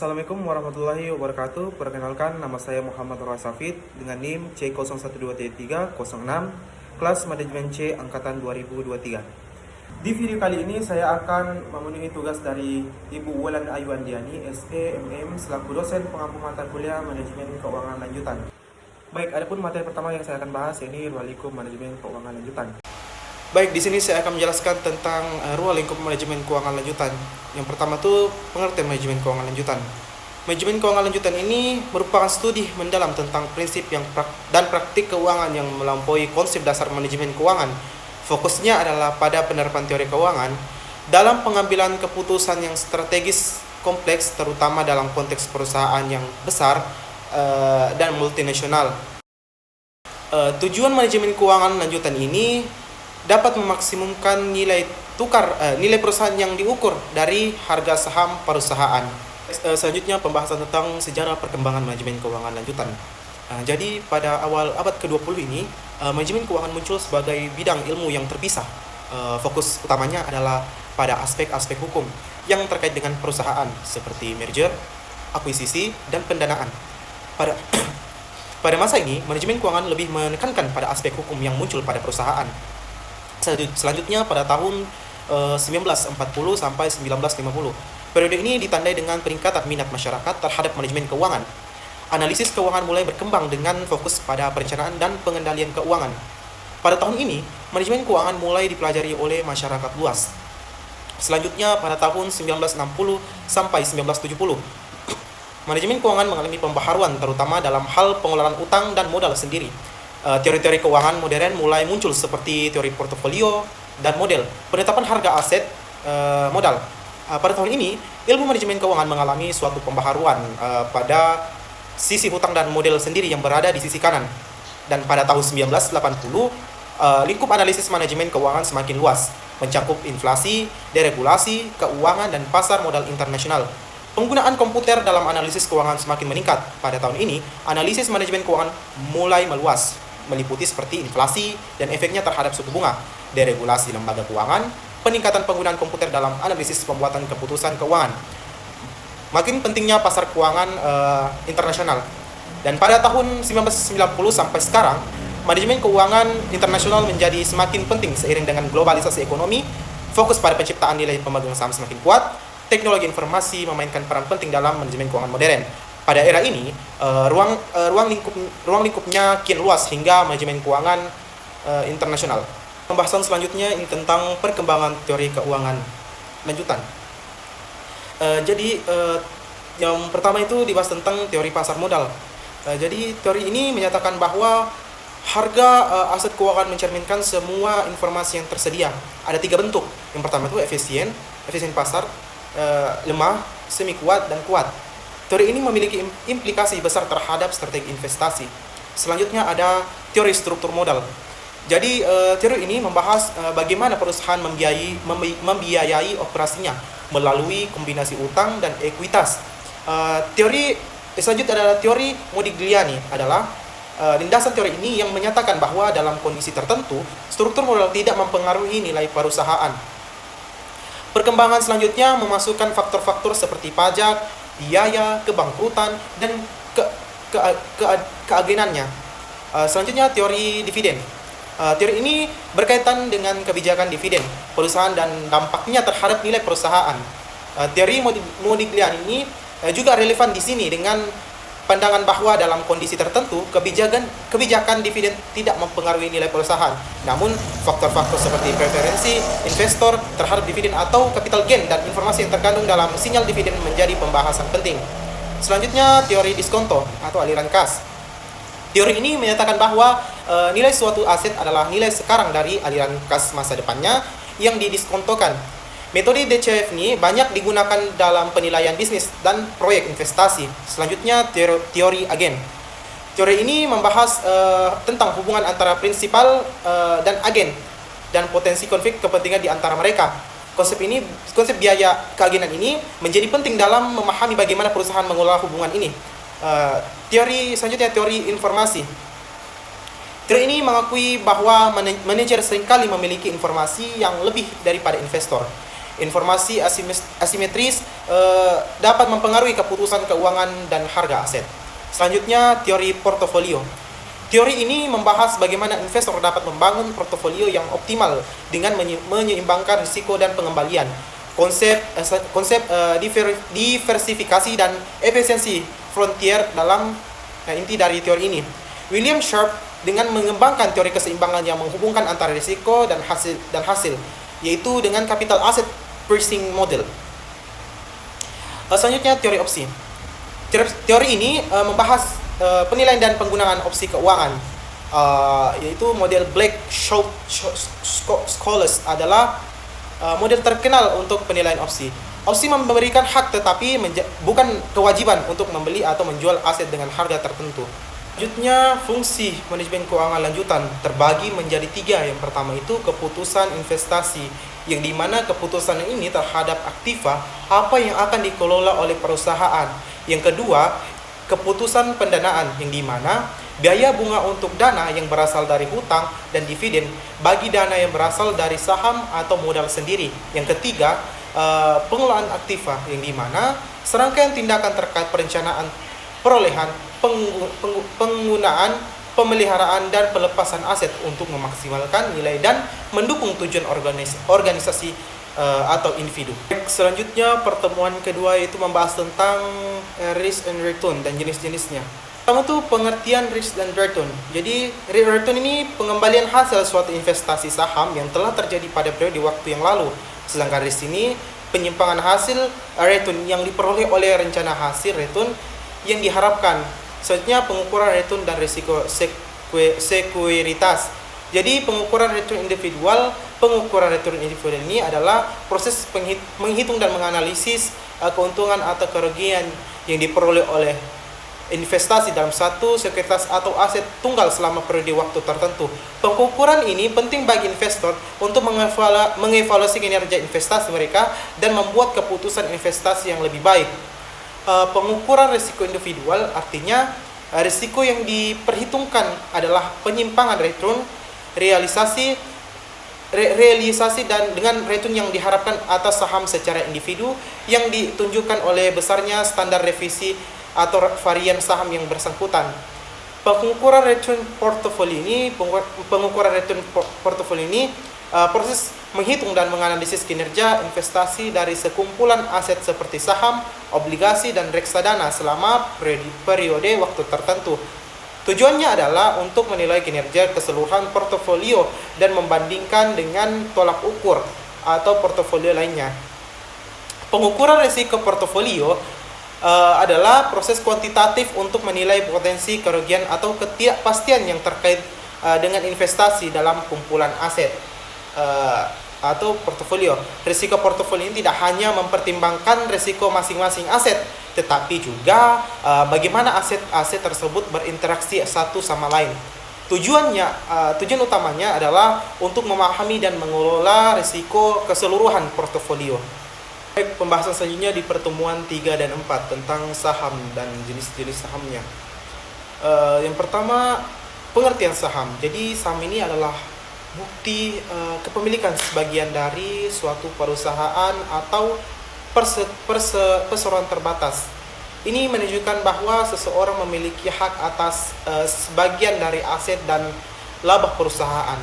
Assalamualaikum warahmatullahi wabarakatuh. Perkenalkan, nama saya Muhammad Roy Safid dengan NIM C012336, kelas manajemen C angkatan 2023. Di video kali ini saya akan memenuhi tugas dari Ibu Wulan Ayu Andiani, SE MM, selaku dosen pengampu mata kuliah manajemen keuangan lanjutan. Baik, adapun materi pertama yang saya akan bahas ini ruang lingkup manajemen keuangan lanjutan. Baik, di sini saya akan menjelaskan tentang ruang lingkup manajemen keuangan lanjutan. Yang pertama tuh pengertian manajemen keuangan lanjutan. Manajemen keuangan lanjutan ini merupakan studi mendalam tentang prinsip dan praktik keuangan yang melampaui konsep dasar manajemen keuangan. Fokusnya adalah pada penerapan teori keuangan dalam pengambilan keputusan yang strategis kompleks, terutama dalam konteks perusahaan yang besar dan multinasional. Tujuan manajemen keuangan lanjutan ini dapat memaksimumkan nilai perusahaan yang diukur dari harga saham perusahaan. Selanjutnya pembahasan tentang sejarah perkembangan manajemen keuangan lanjutan. Jadi pada awal abad ke-20 ini, manajemen keuangan muncul sebagai bidang ilmu yang terpisah. Fokus utamanya adalah pada aspek-aspek hukum yang terkait dengan perusahaan seperti merger, akuisisi, dan pendanaan. Pada masa ini, manajemen keuangan lebih menekankan pada aspek hukum yang muncul pada perusahaan. Selanjutnya pada tahun 1940 sampai 1950. Periode ini ditandai dengan peningkatan minat masyarakat terhadap manajemen keuangan. Analisis keuangan mulai berkembang dengan fokus pada perencanaan dan pengendalian keuangan. Pada tahun ini, manajemen keuangan mulai dipelajari oleh masyarakat luas. Selanjutnya pada tahun 1960 sampai 1970. Manajemen keuangan mengalami pembaharuan terutama dalam hal pengelolaan utang dan modal sendiri. Teori-teori keuangan modern mulai muncul seperti teori portofolio dan model penetapan harga aset modal. Pada tahun ini, ilmu manajemen keuangan mengalami suatu pembaharuan pada sisi hutang dan model sendiri yang berada di sisi kanan. Dan pada tahun 1980, lingkup analisis manajemen keuangan semakin luas, mencakup inflasi, deregulasi, keuangan, dan pasar modal internasional. Penggunaan komputer dalam analisis keuangan semakin meningkat. Pada tahun ini, analisis manajemen keuangan mulai meluas, meliputi seperti inflasi dan efeknya terhadap suku bunga, deregulasi lembaga keuangan, peningkatan penggunaan komputer dalam analisis pembuatan keputusan keuangan. Makin pentingnya pasar keuangan internasional. Dan pada tahun 1990 sampai sekarang, manajemen keuangan internasional menjadi semakin penting seiring dengan globalisasi ekonomi, fokus pada penciptaan nilai pemegang saham semakin kuat, teknologi informasi memainkan peran penting dalam manajemen keuangan modern. Pada era ini, ruang lingkupnya kian luas hingga manajemen keuangan internasional. Pembahasan selanjutnya ini tentang perkembangan teori keuangan lanjutan. Yang pertama itu dibahas tentang teori pasar modal. Jadi teori ini menyatakan bahwa harga aset keuangan mencerminkan semua informasi yang tersedia. Ada 3 bentuk. Yang pertama itu efisien pasar, lemah, semi kuat, dan kuat. Teori ini memiliki implikasi besar terhadap strategi investasi. Selanjutnya ada teori struktur modal. Jadi teori ini membahas bagaimana perusahaan membiayai operasinya melalui kombinasi utang dan ekuitas. Teori selanjutnya adalah teori Modigliani adalah lindasan teori ini yang menyatakan bahwa dalam kondisi tertentu struktur modal tidak mempengaruhi nilai perusahaan. Perkembangan selanjutnya memasukkan faktor-faktor seperti pajak, biaya, kebangkrutan, dan keagenannya. Selanjutnya teori dividen. Teori ini berkaitan dengan kebijakan dividen perusahaan dan dampaknya terhadap nilai perusahaan. Teori Modigliani ini juga relevan di sini dengan pandangan bahwa dalam kondisi tertentu kebijakan dividen tidak mempengaruhi nilai perusahaan. Namun faktor-faktor seperti preferensi investor terhadap dividen atau capital gain dan informasi yang terkandung dalam sinyal dividen menjadi pembahasan penting. Selanjutnya teori diskonto atau aliran kas. Teori ini menyatakan bahwa nilai suatu aset adalah nilai sekarang dari aliran kas masa depannya yang didiskontokan. Metode DCF ini banyak digunakan dalam penilaian bisnis dan proyek investasi. Selanjutnya teori agen. Teori ini membahas tentang hubungan antara prinsipal dan agen dan potensi konflik kepentingan di antara mereka. Konsep biaya keagenan ini menjadi penting dalam memahami bagaimana perusahaan mengelola hubungan ini. Teori selanjutnya teori informasi. Teori ini mengakui bahwa manajer seringkali memiliki informasi yang lebih daripada investor. Informasi asimetris dapat mempengaruhi keputusan keuangan dan harga aset. Selanjutnya, teori portofolio. Teori ini membahas bagaimana investor dapat membangun portofolio yang optimal dengan menyeimbangkan risiko dan pengembalian. Konsep diversifikasi dan efisiensi frontier dalam inti dari teori ini. William Sharpe dengan mengembangkan teori keseimbangan yang menghubungkan antara risiko dan hasil, yaitu dengan capital asset pricing model. Selanjutnya, teori opsi. Teori ini membahas penilaian dan penggunaan opsi keuangan, yaitu model Black-Scholes adalah model terkenal untuk penilaian opsi. Opsi memberikan hak tetapi bukan kewajiban untuk membeli atau menjual aset dengan harga tertentu. Selanjutnya, fungsi manajemen keuangan lanjutan terbagi menjadi 3. Yang pertama itu keputusan investasi, yang dimana keputusan ini terhadap aktiva apa yang akan dikelola oleh perusahaan. Yang kedua, keputusan pendanaan, yang dimana biaya bunga untuk dana yang berasal dari hutang dan dividen bagi dana yang berasal dari saham atau modal sendiri. Yang ketiga, pengelolaan aktiva, yang dimana serangkaian tindakan terkait perencanaan, perolehan, penggunaan, pemeliharaan, dan pelepasan aset untuk memaksimalkan nilai dan mendukung tujuan organisasi atau individu. Selanjutnya, pertemuan kedua itu membahas tentang risk and return dan jenis-jenisnya. Pertama itu pengertian risk dan return. Jadi return ini pengembalian hasil suatu investasi saham yang telah terjadi pada periode waktu yang lalu. Sedangkan risk ini penyimpangan hasil return yang diperoleh oleh rencana hasil return yang diharapkan. Selanjutnya, pengukuran return dan risiko sekuritas. Jadi pengukuran return individual ini adalah proses menghitung dan menganalisis keuntungan atau kerugian yang diperoleh oleh investasi dalam satu sekuritas atau aset tunggal selama periode waktu tertentu. Pengukuran ini penting bagi investor untuk mengevaluasi kinerja investasi mereka dan membuat keputusan investasi yang lebih baik. Pengukuran risiko individual artinya risiko yang diperhitungkan adalah penyimpangan return, realisasi dan dengan return yang diharapkan atas saham secara individu yang ditunjukkan oleh besarnya standar revisi atau varian saham yang bersangkutan. Pengukuran return portofolio ini proses menghitung dan menganalisis kinerja investasi dari sekumpulan aset seperti saham, obligasi, dan reksadana selama periode waktu tertentu. Tujuannya adalah untuk menilai kinerja keseluruhan portofolio dan membandingkan dengan tolak ukur atau portofolio lainnya. Pengukuran risiko portofolio adalah proses kuantitatif untuk menilai potensi kerugian atau ketidakpastian yang terkait dengan investasi dalam kumpulan aset atau portofolio. Risiko portofolio ini tidak hanya mempertimbangkan risiko masing-masing aset, tetapi juga bagaimana aset-aset tersebut berinteraksi satu sama lain. Tujuan utamanya adalah untuk memahami dan mengelola risiko keseluruhan portofolio. Baik, pembahasan selanjutnya di pertemuan 3 dan 4 tentang saham dan jenis-jenis sahamnya. Yang pertama, pengertian saham. Jadi saham ini adalah bukti kepemilikan sebagian dari suatu perusahaan atau perseroan terbatas. Ini menunjukkan bahwa seseorang memiliki hak atas sebagian dari aset dan laba perusahaan,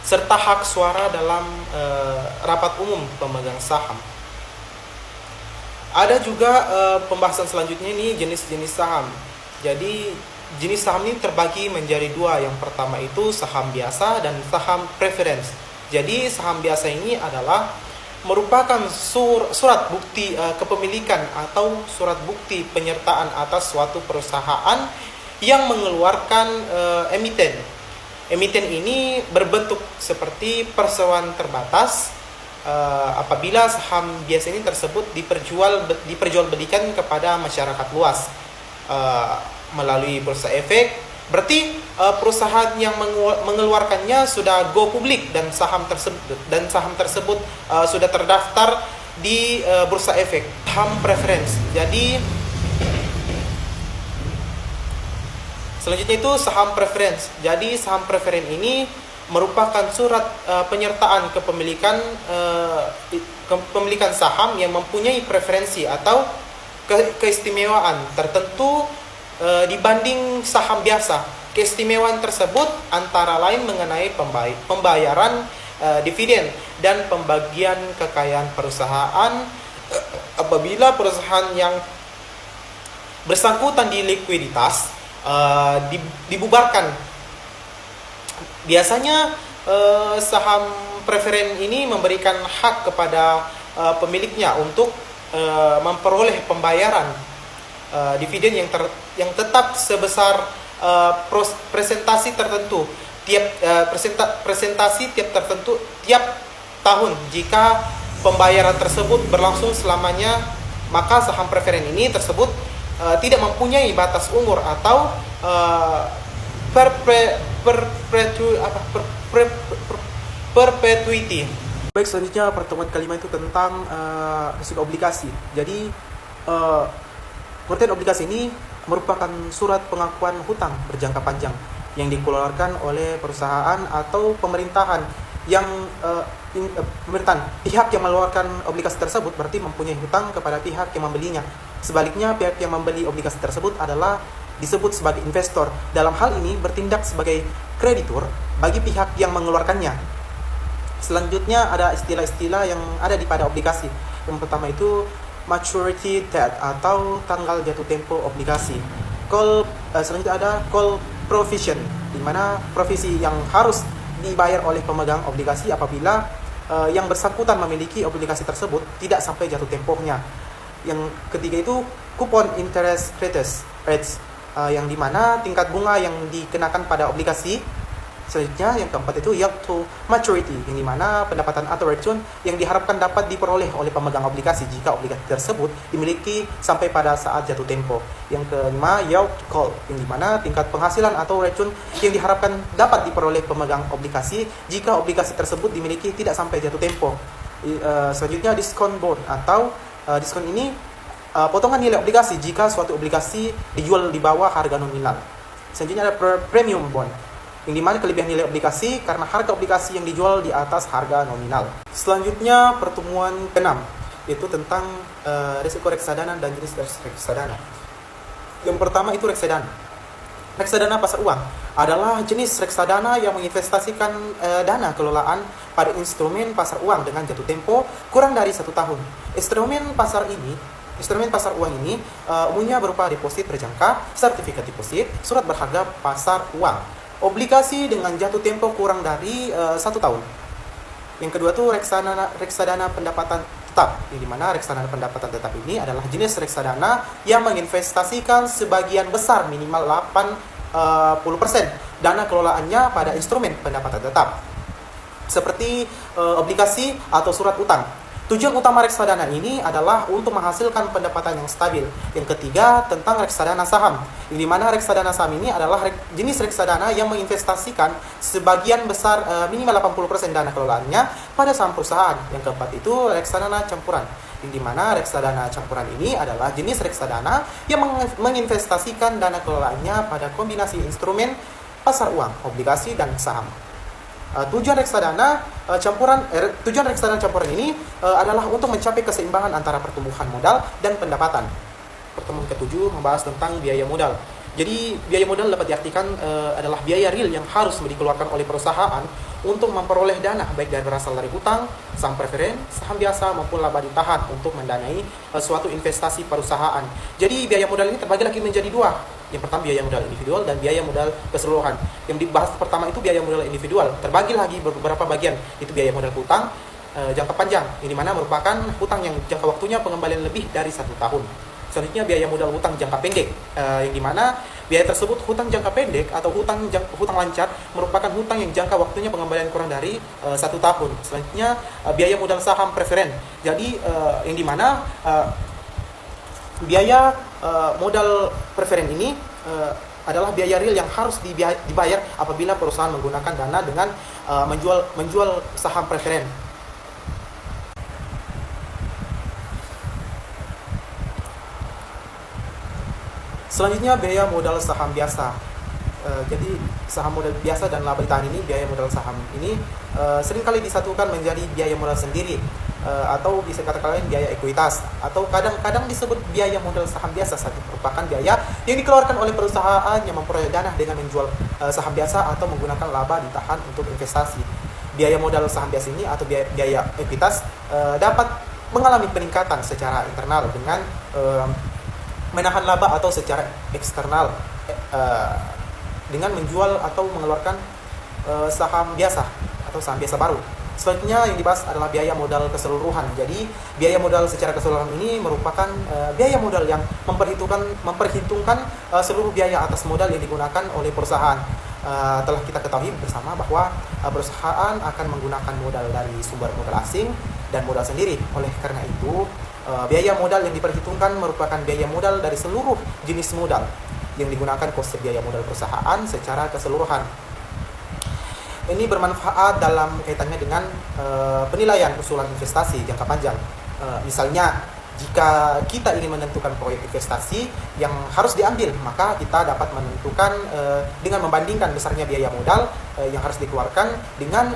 serta hak suara dalam rapat umum pemegang saham. Ada juga pembahasan selanjutnya ini jenis-jenis saham. Jadi jenis saham ini terbagi menjadi 2. Yang pertama itu saham biasa dan saham preference. Jadi saham biasa ini adalah merupakan surat bukti kepemilikan atau surat bukti penyertaan atas suatu perusahaan yang mengeluarkan emiten. Emiten ini berbentuk seperti perseroan terbatas. Apabila saham biasa ini tersebut diperjualbelikan kepada masyarakat luas melalui bursa efek, berarti perusahaan yang mengeluarkannya sudah go publik dan saham tersebut sudah terdaftar di bursa efek. Saham preference. Jadi selanjutnya itu saham preference. Jadi saham preference ini merupakan surat penyertaan kepemilikan kepemilikan saham yang mempunyai preferensi atau keistimewaan tertentu dibanding saham biasa. Keistimewaan tersebut antara lain mengenai pembayaran dividen dan pembagian kekayaan perusahaan apabila perusahaan yang bersangkutan di likuiditas dibubarkan. Biasanya saham preferen ini memberikan hak kepada pemiliknya untuk memperoleh pembayaran dividen yang tetap sebesar presentasi tertentu tiap tahun. Jika pembayaran tersebut berlangsung selamanya, maka saham preferen ini tersebut tidak mempunyai batas umur atau perpetuity. Baik, selanjutnya pertemuan kelima itu tentang risiko obligasi. Jadi pengertian obligasi ini merupakan surat pengakuan hutang berjangka panjang yang dikeluarkan oleh perusahaan atau pemerintahan yang pihak yang mengeluarkan obligasi tersebut berarti mempunyai hutang kepada pihak yang membelinya. Sebaliknya, pihak yang membeli obligasi tersebut adalah disebut sebagai investor. Dalam hal ini bertindak sebagai kreditur bagi pihak yang mengeluarkannya. Selanjutnya ada istilah-istilah yang ada di pada obligasi. Yang pertama itu maturity date atau tanggal jatuh tempo obligasi. Selanjutnya ada call provision, di mana provisi yang harus dibayar oleh pemegang obligasi apabila yang bersangkutan memiliki obligasi tersebut tidak sampai jatuh tempohnya. Yang ketiga itu coupon interest rates, yang dimana tingkat bunga yang dikenakan pada obligasi. Selanjutnya yang keempat itu yield to maturity, yang dimana pendapatan atau return yang diharapkan dapat diperoleh oleh pemegang obligasi jika obligasi tersebut dimiliki sampai pada saat jatuh tempo. Yang kelima yield to call, yang dimana tingkat penghasilan atau return yang diharapkan dapat diperoleh pemegang obligasi jika obligasi tersebut dimiliki tidak sampai jatuh tempo. Selanjutnya discount bond atau diskon ini potongan nilai obligasi jika suatu obligasi dijual di bawah harga nominal. Selanjutnya ada premium bond, yang dimana kelebihan nilai obligasi karena harga obligasi yang dijual di atas harga nominal. Selanjutnya pertemuan ke-6 yaitu tentang risiko reksadana dan jenis reksadana. Yang pertama itu reksadana. Reksadana pasar uang adalah jenis reksadana yang menginvestasikan dana kelolaan pada instrumen pasar uang dengan jatuh tempo kurang dari 1 tahun. Instrumen pasar uang ini umumnya berupa deposit berjangka, sertifikat deposit, surat berharga pasar uang, obligasi dengan jatuh tempo kurang dari 1 tahun. Yang kedua tuh reksadana pendapatan tetap, yang dimana reksadana pendapatan tetap ini adalah jenis reksadana yang menginvestasikan sebagian besar minimal 80% dana kelolaannya pada instrumen pendapatan tetap seperti obligasi atau surat utang. Tujuan utama reksadana ini adalah untuk menghasilkan pendapatan yang stabil. Yang ketiga tentang reksadana saham, di mana reksadana saham ini adalah jenis reksadana yang menginvestasikan sebagian besar minimal 80% dana kelolaannya pada saham perusahaan. Yang keempat itu reksadana campuran, di mana reksadana campuran ini adalah jenis reksadana yang menginvestasikan dana kelolaannya pada kombinasi instrumen pasar uang, obligasi, dan saham. Tujuan reksadana campuran ini adalah untuk mencapai keseimbangan antara pertumbuhan modal dan pendapatan. Pertemuan ke-7 membahas tentang biaya modal. Jadi biaya modal dapat diartikan adalah biaya real yang harus dikeluarkan oleh perusahaan untuk memperoleh dana baik dari berasal dari utang, saham preferen, saham biasa maupun laba ditahan untuk mendanai suatu investasi perusahaan. Jadi biaya modal ini terbagi lagi menjadi 2. Yang pertama biaya modal individual dan biaya modal keseluruhan. Yang dibahas pertama itu biaya modal individual, terbagi lagi beberapa bagian. Itu biaya modal hutang jangka panjang, yang dimana merupakan hutang yang jangka waktunya pengembalian lebih dari 1 tahun. Selanjutnya biaya modal hutang jangka pendek, yang dimana biaya tersebut hutang jangka pendek atau hutang lancar merupakan hutang yang jangka waktunya pengembalian kurang dari 1 tahun. Selanjutnya biaya modal saham preferen. Jadi yang dimana biaya modal preferen ini adalah biaya real yang harus dibayar apabila perusahaan menggunakan dana dengan menjual saham preferen. Selanjutnya biaya modal saham biasa. Jadi saham modal biasa dan laba ditahan ini, biaya modal saham ini seringkali disatukan menjadi biaya modal sendiri. atau bisa katakan lain biaya ekuitas, atau kadang-kadang disebut biaya modal saham biasa, satu merupakan biaya yang dikeluarkan oleh perusahaan yang memperoleh dana dengan menjual saham biasa atau menggunakan laba ditahan untuk investasi. Biaya modal saham biasa ini atau biaya ekuitas dapat mengalami peningkatan secara internal dengan menahan laba, atau secara eksternal dengan menjual atau mengeluarkan saham biasa atau saham biasa baru. Selanjutnya yang dibahas adalah biaya modal keseluruhan. Jadi biaya modal secara keseluruhan ini merupakan biaya modal yang memperhitungkan seluruh biaya atas modal yang digunakan oleh perusahaan. Telah kita ketahui bersama bahwa perusahaan akan menggunakan modal dari sumber modal asing dan modal sendiri. Oleh karena itu, biaya modal yang diperhitungkan merupakan biaya modal dari seluruh jenis modal yang digunakan konsep biaya modal perusahaan secara keseluruhan. Ini bermanfaat dalam kaitannya dengan penilaian usulan investasi jangka panjang. Misalnya, jika kita ingin menentukan proyek investasi yang harus diambil, maka kita dapat menentukan dengan membandingkan besarnya biaya modal yang harus dikeluarkan dengan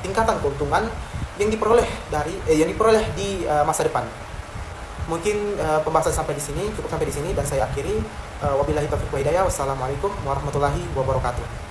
tingkatan keuntungan yang diperoleh di masa depan. Mungkin pembahasan cukup sampai di sini dan saya akhiri. Wabillahi taufiq wa hidayah. Wassalamualaikum warahmatullahi wabarakatuh.